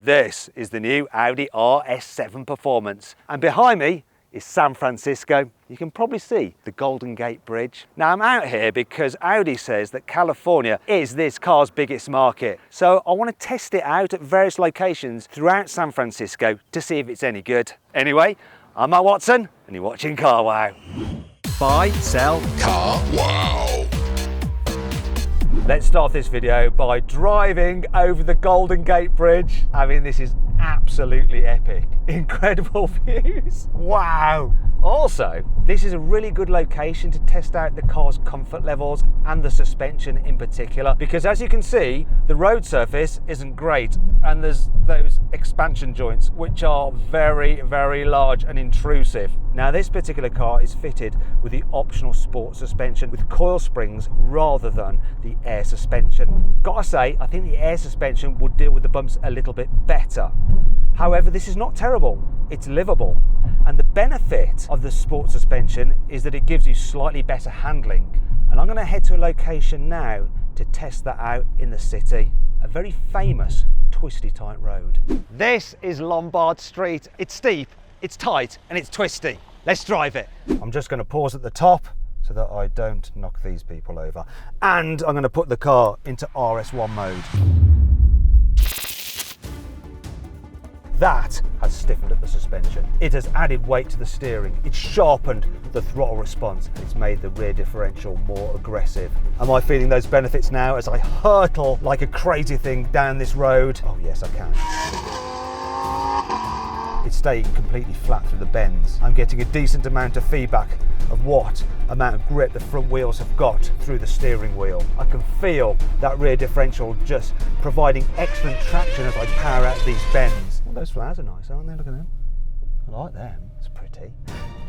This is the new Audi RS7 Performance, and behind me is San Francisco. You can probably see the Golden Gate Bridge. Now I'm out here because Audi says that California is this car's biggest market. So I want to test it out at various locations throughout San Francisco to see if it's any good. Anyway, I'm Matt Watson and you're watching CarWow. Buy, sell, CarWow. Let's start this video by driving over the Golden Gate Bridge. I mean, this is absolutely epic. Incredible views. Wow. Also, this is a really good location to test out the car's comfort levels and the suspension in particular, because as you can see, the road surface isn't great and there's those expansion joints which are very, very large and intrusive. Now this particular car is fitted with the optional sport suspension with coil springs rather than the air suspension. Gotta say, I think the air suspension would deal with the bumps a little bit better. However, this is not terrible, it's livable. And the benefit of the sport suspension is that it gives you slightly better handling. And I'm going to head to a location now to test that out in the city. A very famous twisty tight road. This is Lombard Street. It's steep, it's tight and it's twisty. Let's drive it. I'm just going to pause at the top so that I don't knock these people over. And I'm going to put the car into RS1 mode. That has stiffened up the suspension. It has added weight to the steering. It's sharpened the throttle response. It's made the rear differential more aggressive. Am I feeling those benefits now as I hurtle like a crazy thing down this road? Oh yes, I can. It's staying completely flat through the bends. I'm getting a decent amount of feedback of what amount of grip the front wheels have got through the steering wheel. I can feel that rear differential just providing excellent traction as I power out these bends. Well, those flowers are nice, aren't they? Look at them. I like them. It's pretty.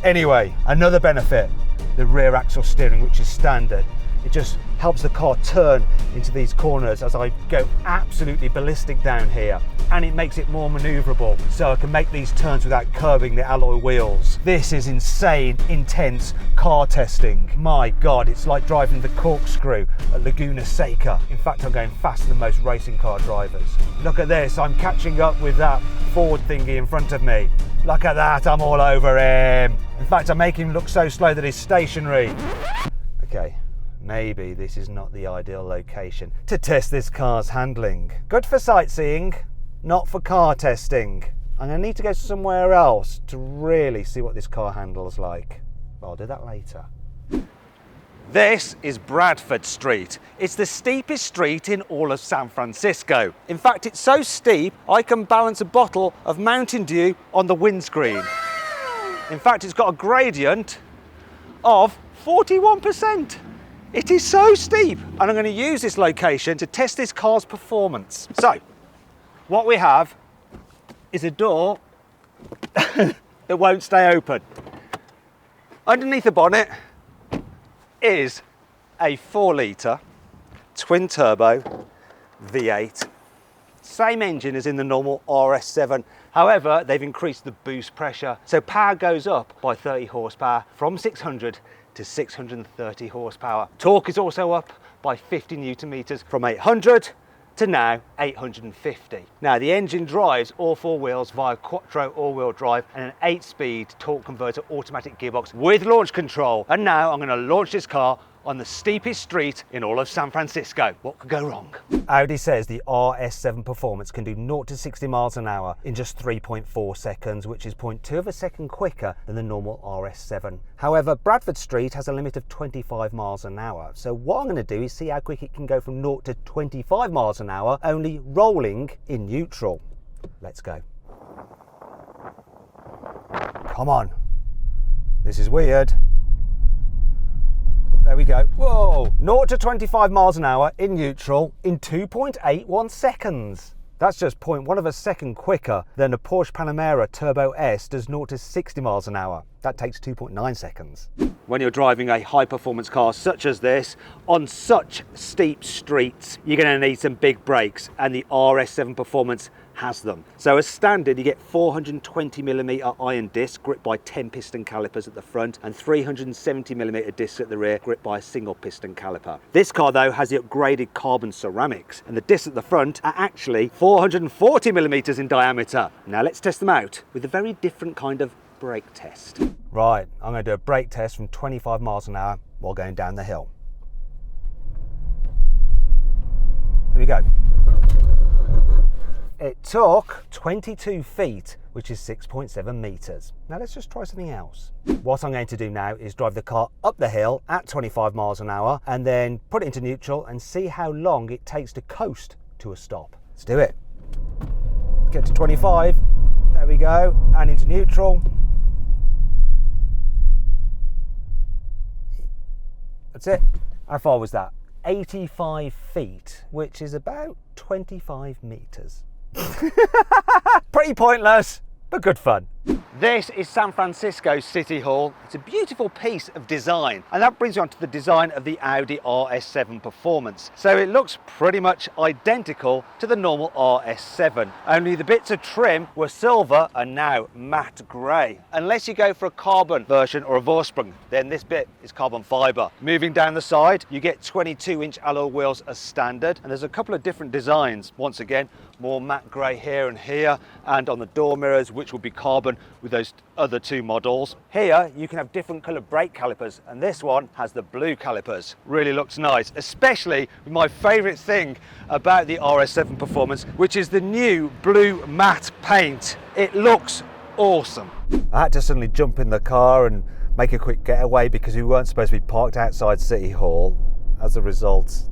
Anyway, another benefit, the rear axle steering, which is standard. It just helps the car turn into these corners as I go absolutely ballistic down here, and it makes it more maneuverable so I can make these turns without curbing the alloy wheels. This is insane, intense car testing. My God, it's like driving the corkscrew at Laguna Seca. In fact, I'm going faster than most racing car drivers. Look at this, I'm catching up with that Ford thingy in front of me. Look at that, I'm all over him. In fact, I make him look so slow that he's stationary. Okay. Maybe this is not the ideal location to test this car's handling. Good for sightseeing, not for car testing. I'm going to need to go somewhere else to really see what this car handles like. But I'll do that later. This is Bradford Street. It's the steepest street in all of San Francisco. In fact, it's so steep, I can balance a bottle of Mountain Dew on the windscreen. In fact, it's got a gradient of 41%. It is so steep, and I'm going to use this location to test this car's performance. So, what we have is a door that won't stay open. Underneath the bonnet is a 4-litre twin turbo V8. Same engine as in the normal RS7. However, they've increased the boost pressure, so power goes up by 30 horsepower from 600 to 630 horsepower. Torque is also up by 50 newton meters from 800 to now 850. Now the engine drives all four wheels via quattro all-wheel drive and an 8-speed torque converter automatic gearbox with launch control. And now I'm going to launch this car on the steepest street in all of San Francisco. What could go wrong? Audi says the RS7 Performance can do 0 to 60 miles an hour in just 3.4 seconds, which is 0.2 of a second quicker than the normal RS7. However, Bradford Street has a limit of 25 miles an hour. So what I'm going to do is see how quick it can go from 0 to 25 miles an hour, only rolling in neutral. Let's go. Come on. This is weird. There we go. Whoa! 0 to 25 miles an hour in neutral in 2.81 seconds. That's just 0.1 of a second quicker than a Porsche Panamera Turbo S does 0 to 60 miles an hour. That takes 2.9 seconds. When you're driving a high-performance car such as this, on such steep streets, you're going to need some big brakes, and the RS7 Performance has them. So as standard, you get 420mm iron discs gripped by 10 piston calipers at the front and 370mm discs at the rear gripped by a single piston caliper. This car though has the upgraded carbon ceramics, and the discs at the front are actually 440mm in diameter. Now let's test them out with a very different kind of brake test. Right, I'm going to do a brake test from 25 miles an hour while going down the hill. Here we go. It took 22 feet, which is 6.7 meters. Now let's just try something else. What I'm going to do now is drive the car up the hill at 25 miles an hour and then put it into neutral and see how long it takes to coast to a stop. Let's do it. Get to 25, there we go, and into neutral. That's it. How far was that? 85 feet, which is about 25 meters. Pretty pointless, but good fun. This is San Francisco City Hall. It's a beautiful piece of design, and that brings you on to the design of the Audi RS7 Performance. So it looks pretty much identical to the normal RS7, only the bits of trim were silver and now matte grey. Unless you go for a carbon version or a Vorsprung, then this bit is carbon fibre. Moving down the side, you get 22-inch alloy wheels as standard, and there's a couple of different designs. Once again, more matte grey here and here, and on the door mirrors, which will be carbon with those other two models. Here you can have different coloured brake calipers, and this one has the blue calipers. Really looks nice, especially with my favourite thing about the RS7 Performance, which is the new blue matte paint. It looks awesome. I had to suddenly jump in the car and make a quick getaway because we weren't supposed to be parked outside City Hall. As a result,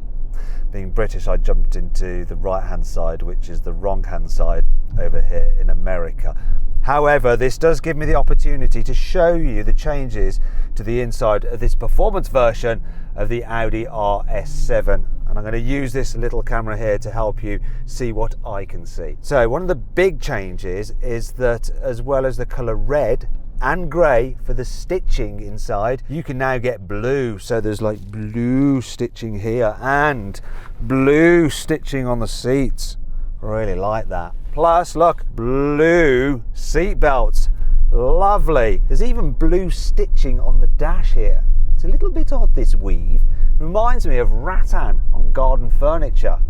being British, I jumped into the right-hand side, which is the wrong-hand side over here in America. However, this does give me the opportunity to show you the changes to the inside of this performance version of the Audi RS7. And I'm going to use this little camera here to help you see what I can see. So one of the big changes is that as well as the colour red and grey for the stitching inside, you can now get blue. So there's like blue stitching here and blue stitching on the seats. Really like that. Plus, look, blue seat belts. Lovely. There's even blue stitching on the dash here. It's a little bit odd, this weave. Reminds me of rattan on garden furniture.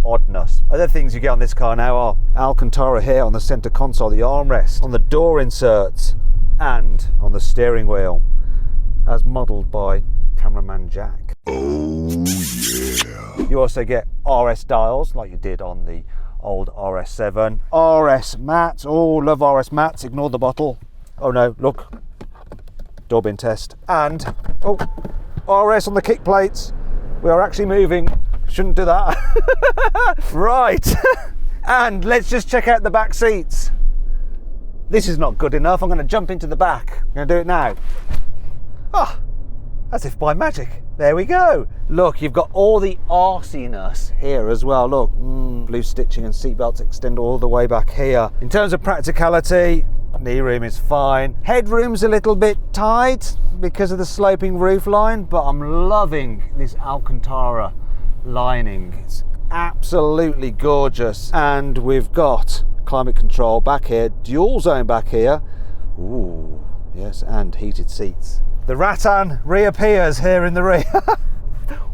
Oddness. Other things you get on this car now are Alcantara here on the centre console, the armrest, on the door inserts, and on the steering wheel, as modelled by cameraman Jack. Oh yeah. You also get RS dials like you did on the old RS7. RS mats. Oh, love RS mats. Ignore the bottle. Oh no, look. Door bin test. And, oh, RS on the kick plates. We are actually moving. Shouldn't do that. Right. And let's just check out the back seats. This is not good enough. I'm going to jump into the back. I'm going to do it now. Oh, as if by magic. There we go. Look, you've got all the arsiness here as well. Look, blue stitching and seatbelts extend all the way back here. In terms of practicality, knee room is fine. Headroom's a little bit tight because of the sloping roof line, but I'm loving this Alcantara lining. It's absolutely gorgeous. And we've got climate control back here, dual zone back here. Ooh, yes, and heated seats. The rattan reappears here in the rear.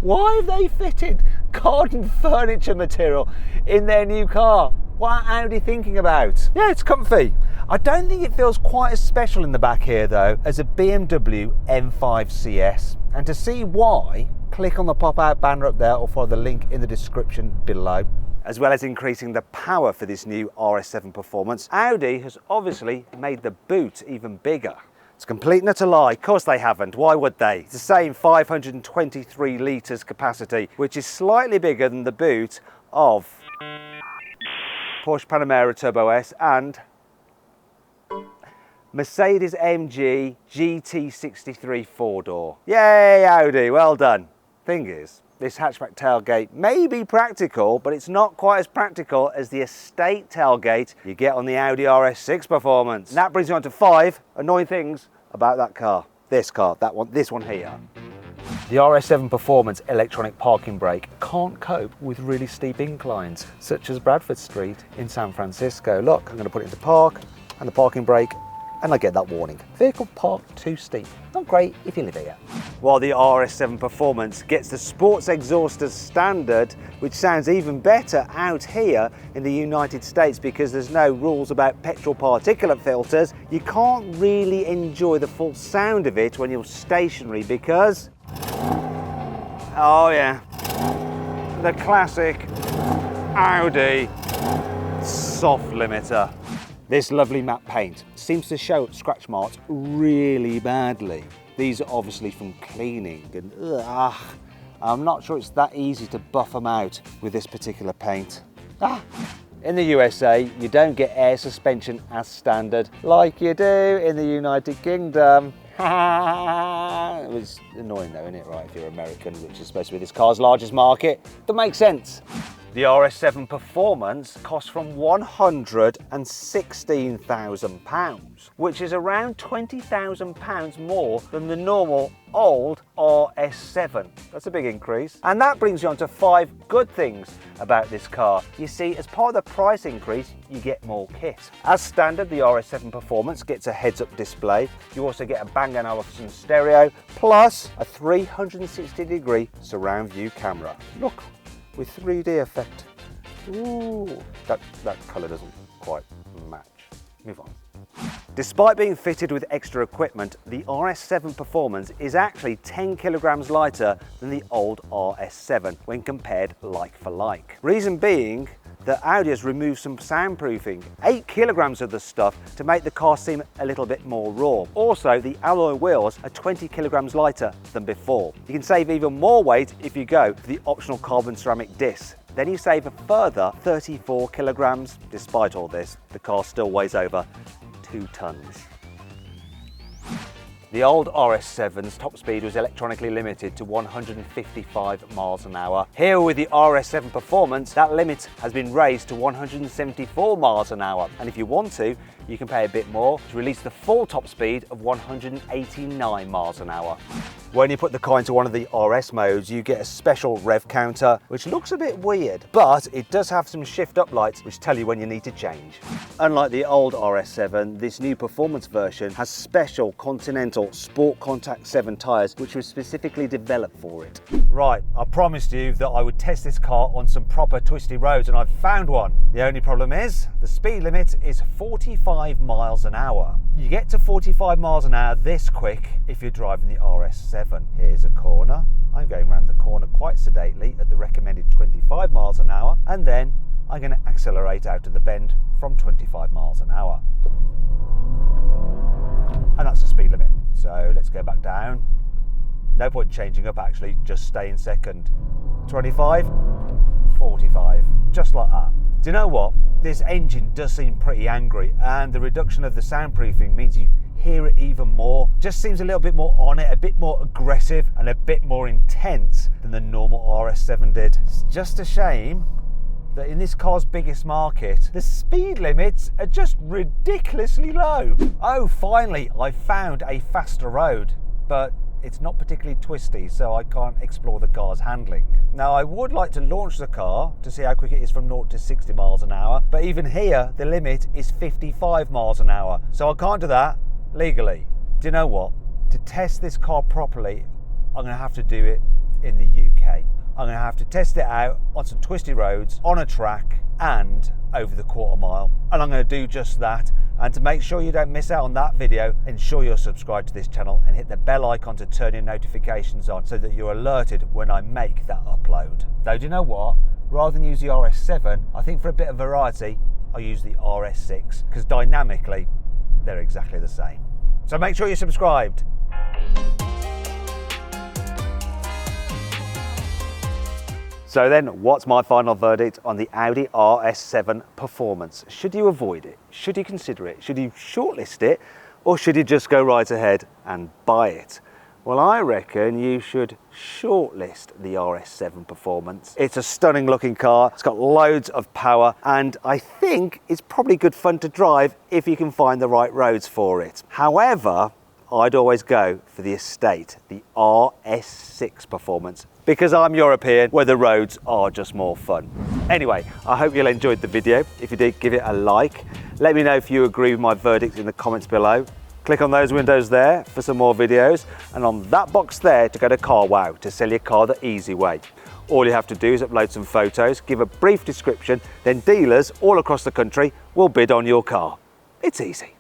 Why have they fitted garden furniture material in their new car? What are Audi thinking about? Yeah, it's comfy. I don't think it feels quite as special in the back here though as a BMW M5 CS. And to see why, click on the pop-out banner up there or follow the link in the description below. As well as increasing the power for this new RS7 Performance, Audi has obviously made the boot even bigger. It's a complete and utter lie. Of course they haven't. Why would they? It's the same 523 litres capacity, which is slightly bigger than the boot of Porsche Panamera Turbo S and Mercedes-AMG GT63 4-door. Yay, Audi, well done. Thing is, this hatchback tailgate may be practical, but it's not quite as practical as the estate tailgate you get on the Audi RS6 Performance. And that brings me on to 5 annoying things about that car. This car, that one, this one here. The RS7 Performance electronic parking brake can't cope with really steep inclines, such as Bradford Street in San Francisco. Look, I'm going to put it into park and the parking brake, and I get that warning. Vehicle parked too steep. Not great if you live here. While the RS7 Performance gets the sports exhaust as standard, which sounds even better out here in the United States because there's no rules about petrol particulate filters, you can't really enjoy the full sound of it when you're stationary because, oh yeah, the classic Audi soft limiter. This lovely matte paint seems to show scratch marks really badly. These are obviously from cleaning, and I'm not sure it's that easy to buff them out with this particular paint. In the USA, you don't get air suspension as standard like you do in the United Kingdom. It was annoying though, isn't it, right, if you're American, which is supposed to be this car's largest market. That makes sense. The RS7 Performance costs from £116,000, which is around £20,000 more than the normal old RS7. That's a big increase. And that brings you on to 5 good things about this car. You see, as part of the price increase, you get more kit. As standard, the RS7 Performance gets a heads-up display. You also get a Bang & Olufsen stereo, plus a 360-degree surround view camera. Look, with 3D effect. Ooh, that colour doesn't quite match. Move on. Despite being fitted with extra equipment, the RS7 Performance is actually 10 kilograms lighter than the old RS7 when compared like for like. Reason being that Audi has removed some soundproofing, 8 kilograms of the stuff to make the car seem a little bit more raw. Also, the alloy wheels are 20 kilograms lighter than before. You can save even more weight if you go for the optional carbon ceramic disc. Then you save a further 34 kilograms. Despite all this, the car still weighs over 2 tons. The old RS7's top speed was electronically limited to 155 miles an hour. Here with the RS7 Performance, that limit has been raised to 174 miles an hour. And if you want to, you can pay a bit more to release the full top speed of 189 miles an hour. When you put the car into one of the RS modes, you get a special rev counter, which looks a bit weird, but it does have some shift up lights which tell you when you need to change. Unlike the old RS7, this new Performance version has special Continental Sport Contact 7 tyres, which were specifically developed for it. Right, I promised you that I would test this car on some proper twisty roads, and I've found one. The only problem is, the speed limit is 45 miles an hour. You get to 45 miles an hour this quick if you're driving the RS7. Here's a corner. I'm going around the corner quite sedately at the recommended 25 miles an hour, and then I'm going to accelerate out of the bend from 25 miles an hour. And that's the speed limit. So let's go back down. No point changing up actually, just stay in second. 25, 45, just like that. Do you know what? This engine does seem pretty angry, and the reduction of the soundproofing means you hear it even more. Just seems a little bit more on it, a bit more aggressive and a bit more intense than the normal RS7 did. It's just a shame that in this car's biggest market, the speed limits are just ridiculously low. Oh, finally, I found a faster road, but it's not particularly twisty, so I can't explore the car's handling. Now, I would like to launch the car to see how quick it is from 0 to 60 miles an hour, but even here, the limit is 55 miles an hour, so I can't do that legally. Do you know what? To test this car properly, I'm going to have to do it in the UK. I'm going to have to test it out on some twisty roads, on a track, and over the quarter mile. And I'm going to do just that. And to make sure you don't miss out on that video, ensure you're subscribed to this channel and hit the bell icon to turn your notifications on so that you're alerted when I make that upload. Though, do you know what? Rather than use the RS7, I think for a bit of variety, I'll use the RS6, because dynamically, they're exactly the same. So make sure you're subscribed. So then, what's my final verdict on the Audi RS7 Performance? Should you avoid it? Should you consider it? Should you shortlist it? Or should you just go right ahead and buy it? Well, I reckon you should shortlist the RS7 Performance. It's a stunning looking car, it's got loads of power, and I think it's probably good fun to drive if you can find the right roads for it. However, I'd always go for the Estate, the RS6 performance, because I'm European where the roads are just more fun. Anyway, I hope you enjoyed the video. If you did, give it a like. Let me know if you agree with my verdict in the comments below. Click on those windows there for some more videos, and on that box there to go to CarWow to sell your car the easy way. All you have to do is upload some photos, give a brief description, then dealers all across the country will bid on your car. It's easy.